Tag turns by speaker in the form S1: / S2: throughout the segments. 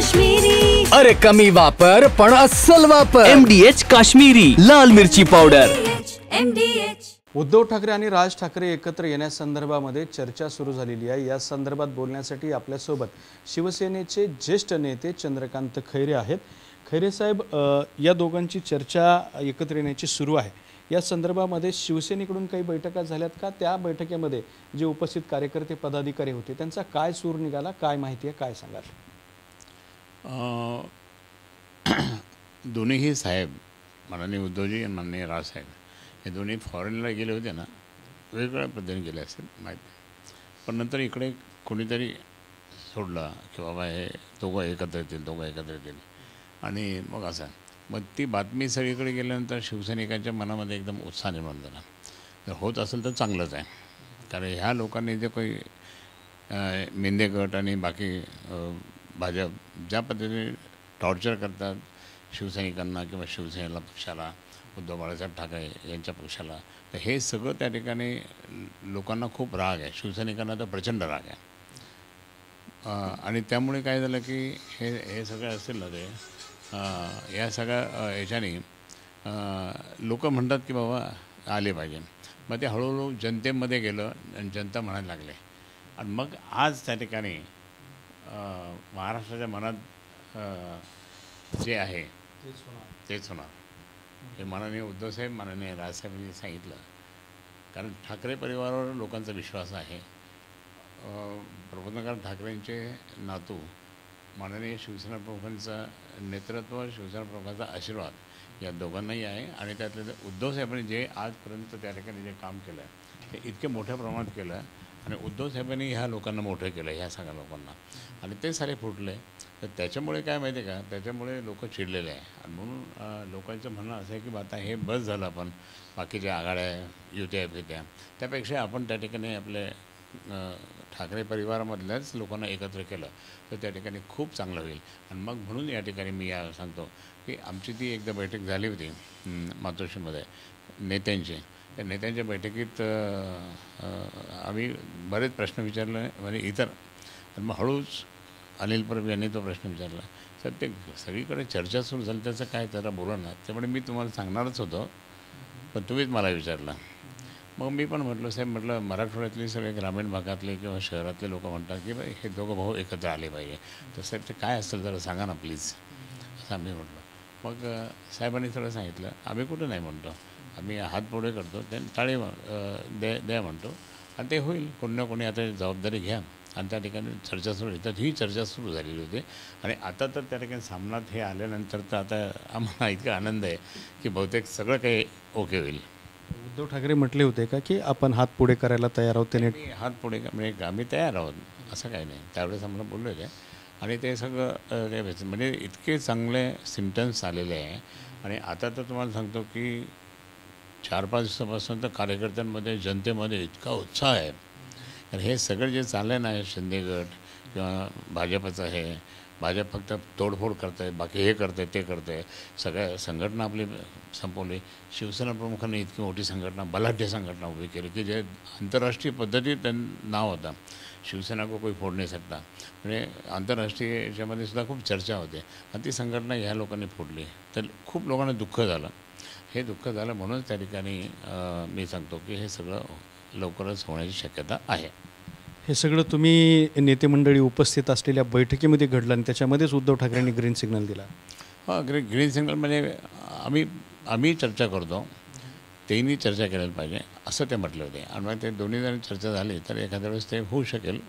S1: काश्मीरी.
S2: अरे कमी वापर पण अस्सल वापर.
S3: MDH काश्मीरी लाल मिरची पावडर.
S1: MDH.
S4: उद्धव ठाकरे आणि राज ठाकरे एकत्र येण्यासंदर्भामध्ये चर्चा सुरू झालेली आहे. या संदर्भात बोलण्यासाठी आपल्यासोबत शिवसेनेचे ज्येष्ठ नेते चंद्रकांत खैरे आहेत. खैरे साहेब, या दोघांची चर्चा एकत्र येण्याची सुरू आहे. या संदर्भामध्ये शिवसेनेकडून काही बैठका झाल्यात का? त्या बैठकीमध्ये जे उपस्थित कार्यकर्ते पदाधिकारी होते त्यांचा काय सूर निघाला, काय माहिती आहे, काय सांगाल?
S5: दोन्हीही साहेब, माननीय उद्धवजी आणि माननीय राजसाहेब, हे दोन्ही फॉरेनला गेले होते ना, वेगवेगळ्या पद्धतीने गेले असतील माहिती. पण नंतर इकडे कोणीतरी सोडला की बाबा हे दोघं एकत्र येतील, दोघं एकत्र येतील, आणि मग मग ती बातमी सगळीकडे गेल्यानंतर शिवसैनिकांच्या मनामध्ये एकदम उत्साह निर्माण झाला. जर होत असेल तर चांगलंच आहे, कारण ह्या लोकांनी जे काही मेंदे गट आणि बाकी भाजप ज्या पद्धतीने टॉर्चर करतात शिवसैनिकांना किंवा शिवसेनेला पक्षाला, उद्धव बाळासाहेब ठाकरे यांच्या पक्षाला, तर हे सगळं त्या ठिकाणी लोकांना खूप राग आहे. शिवसैनिकांना तर प्रचंड राग आहे. आणि त्यामुळे काय झालं की हे सगळं असेल ना, ते या सगळ्या याच्याने लोक म्हणतात की बाबा आले पाहिजे. मग ते हळूहळू जनतेमध्ये गेलं आणि जनता म्हणायला लागले. आणि मग आज त्या ठिकाणी महाराष्ट्राच्या मनात जे आहे तेच होणार, हे माननीय उद्धवसाहेब, माननीय राजसाहेबांनी सांगितलं. कारण ठाकरे परिवारावर लोकांचा विश्वास आहे. प्रबोधनकार ठाकरेंचे नातू माननीय शिवसेना प्रमुखांचं नेतृत्व, शिवसेना प्रमुखांचा आशीर्वाद या दोघांनाही आहे. आणि त्यातले उद्धवसाहेबांनी जे आजपर्यंत त्या ठिकाणी जे काम केलं आहे ते इतके मोठ्या प्रमाणात केलं, आणि उद्धवसाहेबांनी ह्या लोकांना मोठं केलं, ह्या सगळ्या लोकांना, आणि ते सारे फुटले. तर त्याच्यामुळे काय माहिती आहे का, त्याच्यामुळे लोक चिडलेले आहे. आणि म्हणून लोकांचं म्हणणं असं आहे की आता हे बस झालं, आपण बाकीच्या आघाड्या युत्या फित्या त्यापेक्षा आपण त्या ठिकाणी आपले ठाकरे परिवारामधल्याच लोकांना एकत्र केलं तर त्या ठिकाणी खूप चांगलं होईल. आणि मग म्हणून या ठिकाणी मी सांगतो की आमची ती एकदा बैठक झाली होती मातोश्रीमध्ये नेत्यांची. त्या नेत्यांच्या बैठकीत आम्ही बरेच प्रश्न विचारले, म्हणजे इतर. आणि मग हळूच अनिल परब यांनी तो प्रश्न विचारला. तर ते सगळीकडे चर्चा सुरू झाली, त्याचं काय जरा बोला ना. त्यामुळे मी तुम्हाला सांगणारच होतो, पण तुम्हीच मला विचारला. मग मी पण म्हटलं, साहेब म्हटलं, मराठवाड्यातले सगळे ग्रामीण भागातले किंवा शहरातले लोक म्हणतात की बाई हे दोघं भाऊ एकत्र आले पाहिजे. तर साहेब ते काय असेल जरा सांगा ना प्लीज, असं आम्ही म्हटलं. मग साहेबांनी सगळं सांगितलं. आम्ही कुठं नाही म्हणतो, आम्ही हात पुढे करतो, ते टाळी द्या म्हणतो, आणि ते होईल. कोणी ना कोणी आता जबाबदारी घ्या. आणि त्या ठिकाणी चर्चा सुरू तर ही चर्चा सुरू झालेली होती. आणि आता तर त्या ठिकाणी सामनात हे आल्यानंतर तर आता आम्हाला इतका आनंद आहे की बहुतेक सगळं काही ओके होईल.
S4: उद्धव ठाकरे म्हटले होते का की आपण हात पुढे करायला तयार आहोत? त्याने
S5: हात पुढे म्हणजे आम्ही तयार आहोत असं काही नाही, त्यावेळेस आम्हाला बोलले होते. आणि ते सगळं म्हणजे इतके चांगले सिम्पटम्स आलेले आहे. आणि आता तर तुम्हाला सांगतो की 4-5 दिवसापासून तर कार्यकर्त्यांमध्ये, जनतेमध्ये इतका उत्साह आहे. तर हे सगळं जे चाललं आहे ना, शिंदे गट किंवा भाजपचं आहे, भाजप फक्त तोडफोड करतं आहे, बाकी हे करतं आहे ते करतं आहे, सगळ्या संघटना आपली संपवली. शिवसेना प्रमुखांनी इतकी मोठी संघटना, बलाढ्य संघटना उभी केली की जे आंतरराष्ट्रीय पद्धतीत त्यांचं नाव होता, शिवसेना को कोई फोड नाही सकता. म्हणजे आंतरराष्ट्रीय याच्यामध्ये सुद्धा खूप चर्चा होते, आणि ती संघटना ह्या लोकांनी फोडली. तर खूप लोकांना दुःख झालं. हे दुःख झालं म्हणूनच त्या ठिकाणी मी सांगतो की हे सगळं लवकरच होण्याची शक्यता आहे.
S4: हे सगळं तुम्ही नेते मंडळी उपस्थित असलेल्या बैठकीमध्ये घडलं, आणि त्याच्यामध्येच उद्धव ठाकरेंनी ग्रीन सिग्नल दिला.
S5: ग्रीन सिग्नल म्हणजे आम्ही चर्चा करतो, तेही चर्चा करायला पाहिजे असं ते म्हटले होते. आणि मग ते दोन्ही जण चर्चा झाली तर एखाद्या वेळेस ते होऊ शकेल,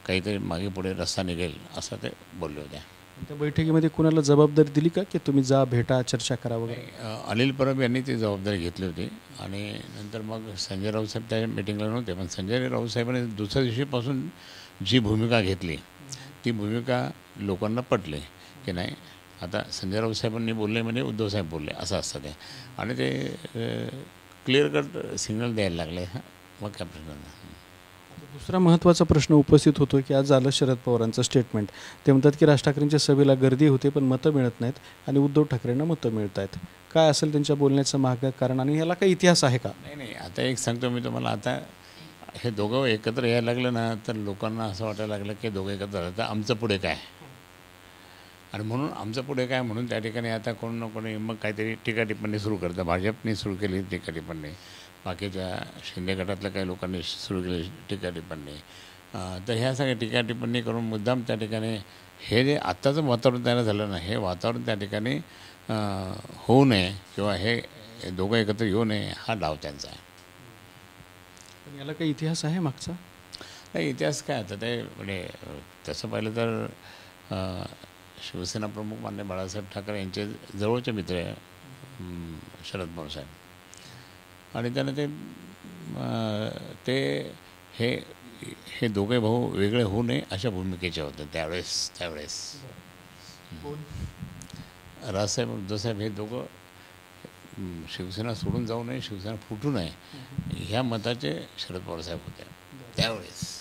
S5: काहीतरी मागे पुढे रस्ता निघेल असं ते बोलले होते.
S4: त्या बैठकीमध्ये कुणाला जबाबदारी दिली का की तुम्ही जा, भेटा, चर्चा करा वगैरे?
S5: अनिल परब यांनी ती जबाबदारी घेतली होती. आणि नंतर मग संजय राऊत साहेब त्या मीटिंगला नव्हते, पण संजय राऊत साहेबांनी दुसऱ्या दिवशीपासून जी भूमिका घेतली ती भूमिका लोकांना पटली की नाही, आता संजय राऊत साहेबांनी बोलले म्हणजे उद्धव साहेब बोलले असं असतं ते. आणि ते क्लिअर कट सिग्नल द्यायला लागले. मग काय प्रश्न नाही.
S4: दुसरा महत्त्वाचा प्रश्न उपस्थित होतो की आज झालं शरद पवारांचं स्टेटमेंट. ते म्हणतात की राज ठाकरेंच्या सभेला गर्दी होते पण मतं मिळत नाहीत, आणि उद्धव ठाकरेंना मतं मिळत आहेत. काय असेल त्यांच्या बोलण्याचं मागं कारण, आणि याला काही इतिहास आहे का?
S5: नाही, आता एक सांगतो मी तुम्हाला. आता हे दोघं एकत्र यायला लागलं ना, तर लोकांना असं वाटायला लागलं की दोघं एकत्र झालं तर आमचं पुढे काय. आणि म्हणून आमचं पुढे काय म्हणून त्या ठिकाणी आता कोण ना कोणी मग काहीतरी टीका टिप्पणी सुरू करतं. भाजपने सुरू केली टीका टिप्पणी, बाकीच्या शिंदे गटातल्या काही लोकांनी सुरू केली टीका टिप्पणी. तर ह्या सगळ्या टीका टिप्पणी करून मुद्दाम त्या ठिकाणी हे जे आत्ताचं वातावरण तयार झालं ना, हे वातावरण त्या ठिकाणी होऊ नये किंवा हे दोघं एकत्र येऊ नये हा डाव त्यांचा आहे.
S4: पण याला काही इतिहास आहे मागचा?
S5: नाही, इतिहास काय आता ते म्हणजे तसं पाहिलं तर शिवसेना प्रमुख मान्य बाळासाहेब ठाकरे यांचे जवळचे मित्र आहे शरद पवार साहेब, आणि त्यानं ते हे दोघे भाऊ वेगळे होऊ नये अशा भूमिकेचे होते त्यावेळेस. राजसाहेब उद्धवसाहेब हे दोघं शिवसेना सोडून जाऊ नये, शिवसेना फुटू नये ह्या मताचे शरद पवार साहेब होते त्यावेळेस.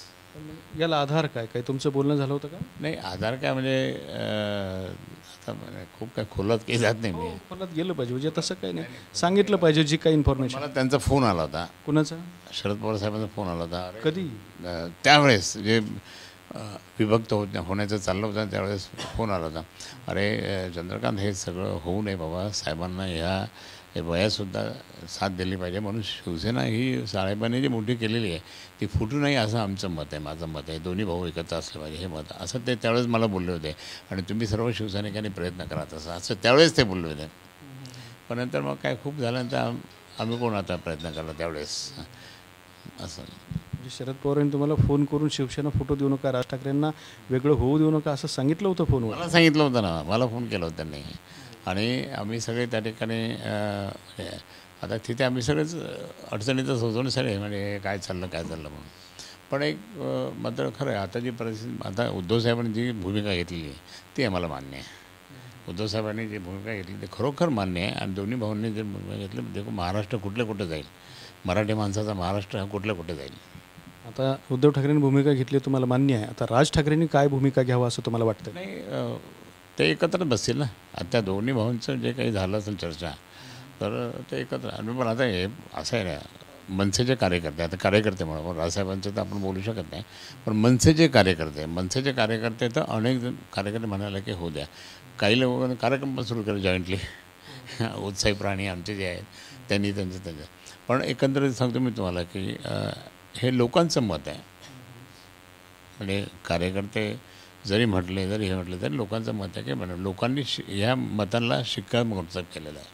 S4: याला आधार काय काय तुमचं बोलणं झालं होतं का?
S5: नाही, आधार काय म्हणजे आता खूप काय खोलात काही जात नाही मी.
S4: खोलात गेलं पाहिजे म्हणजे तसं काही नाही, सांगितलं पाहिजे जी काही इन्फॉर्मेशन.
S5: मला त्यांचा फोन आला होता.
S4: कुणाचा?
S5: शरद पवार साहेबांचा फोन आला होता.
S4: कधी?
S5: त्यावेळेस जे विभक्त होण्याचं चाललं होतं त्यावेळेस फोन आला होता. अरे चंद्रकांत, हे सगळं होऊ नये बाबा, साहेबांना ह्या वयातसुद्धा साथ दिली पाहिजे, म्हणून शिवसेना ही साहेबांनी जी मोठी केलेली आहे ती फुटू नाही असं आमचं मत आहे, माझं मत आहे. दोन्ही भाऊ एकत्र असले पाहिजे हे मत, असं ते त्यावेळेस मला बोलले होते. आणि तुम्ही सर्व शिवसैनिकांनी प्रयत्न करा असं त्यावेळेस ते बोलले होते. पण नंतर मग काय खूप झाल्यानंतर आम्ही कोण आता प्रयत्न केला त्यावेळेस असं.
S4: शरद पवारांनी तुम्हाला फोन करून शिवसेना फुटू देऊ नका, राज ठाकरेंना वेगळं होऊ देऊ नका असं सांगितलं होतं फोनवर?
S5: मला सांगितलं होतं ना, मला फोन केला होता त्यांनी. आणि आम्ही सगळे त्या ठिकाणी आता तिथे आम्ही सगळेच अडचणीतच होतो ना सगळे, म्हणजे काय चाललं म्हणून. पण एक मात्र खरं आहे, आता जी परिस्थिती, आता उद्धवसाहेबांनी जी भूमिका घेतलेली आहे ती आम्हाला मान्य आहे. उद्धवसाहेबांनी जी भूमिका घेतली ते खरोखर मान्य आहे. आणि दोन्ही भाऊंनी जे भूमिका घेतली, देखो महाराष्ट्र कुठे जाईल, मराठी माणसाचा महाराष्ट्र हा कुठे जाईल.
S4: आता उद्धव ठाकरेंनी भूमिका घेतली तुम्हाला मान्य आहे, आता राज ठाकरेंनी काय भूमिका घ्यावं असं तुम्हाला वाटतं?
S5: नाही, ते एकत्रच बसतील ना. आता त्या दोन्ही भावांचं जे काही झालं असेल चर्चा, तर ते एकत्र. आणि पण आता हे असं आहे ना, मनसेचे कार्यकर्ते, आता कार्यकर्ते म्हणून राजसाहेबांचं तर आपण बोलू शकत नाही, पण मनसेचे कार्यकर्ते तर अनेक जण कार्यकर्ते म्हणाले की होऊ द्या. काही लोकांनी कार्यक्रम पण सुरू केले जॉईंटली, उत्साही प्राणी आमचे जे आहेत त्यांनी त्यांचं. पण एकंदरीत सांगतो मी तुम्हाला की हे लोकांचं मत आहे. म्हणजे कार्यकर्ते जरी हे म्हटले तरी लोकांचं मत आहे की लोकांनी ह्या मतांना शिक्कामोर्तब केलेलं आहे.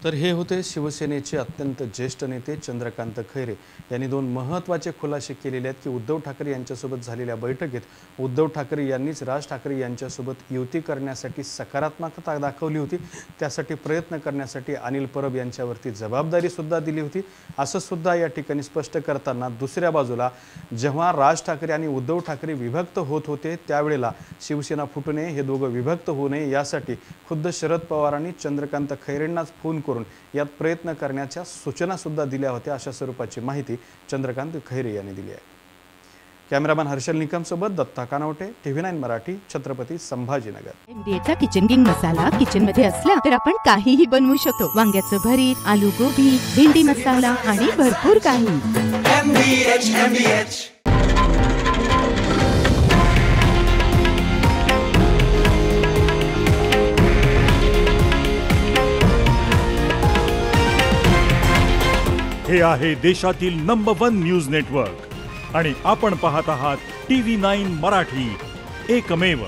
S4: तर हे होते शिवसेनेचे अत्यंत ज्येष्ठ नेते चंद्रकांत खैरे यांनी दोन महत्त्वाचे खुलासे केलेले आहेत की उद्धव ठाकरे यांच्यासोबत झालेल्या बैठकीत उद्धव ठाकरे यांनीच राज ठाकरे यांच्यासोबत युती करण्यासाठी सकारात्मकता दाखवली होती, त्यासाठी प्रयत्न करण्यासाठी अनिल परब यांच्यावरती जबाबदारीसुद्धा दिली होती असं सुद्धा या ठिकाणी स्पष्ट करताना, दुसऱ्या बाजूला जेव्हा राज ठाकरे आणि उद्धव ठाकरे विभक्त होत होते त्यावेळेला शिवसेना फुटू नये, हे दोघं विभक्त होऊ नये यासाठी खुद्द शरद पवारांनी चंद्रकांत खैरेंनाच फोन करून यात प्रयत्न करण्याच्या सूचना सुद्धा दिल्या होत्या, अशा स्वरूपाची माहिती चंद्रकांत खैरे यांनी दिली आहे. कॅमेरामॅन हर्षल निकम सोबत दत्ता कानवटे, TV9 मराठी, छत्रपती संभाजीनगर.
S1: MDAचा किचन किंग मसाला किचन मध्ये असला तर आपण काहीही बनवू शकतो. वांग्याचं भरीत, आलू गोबी, भेंडी मसाला आणि भरपूर काही. MDH.
S6: हे आहे देशातील नंबर 1 न्यूज नेटवर्क आणि आपण पाहत आहात TV9 मराठी, एकमेव.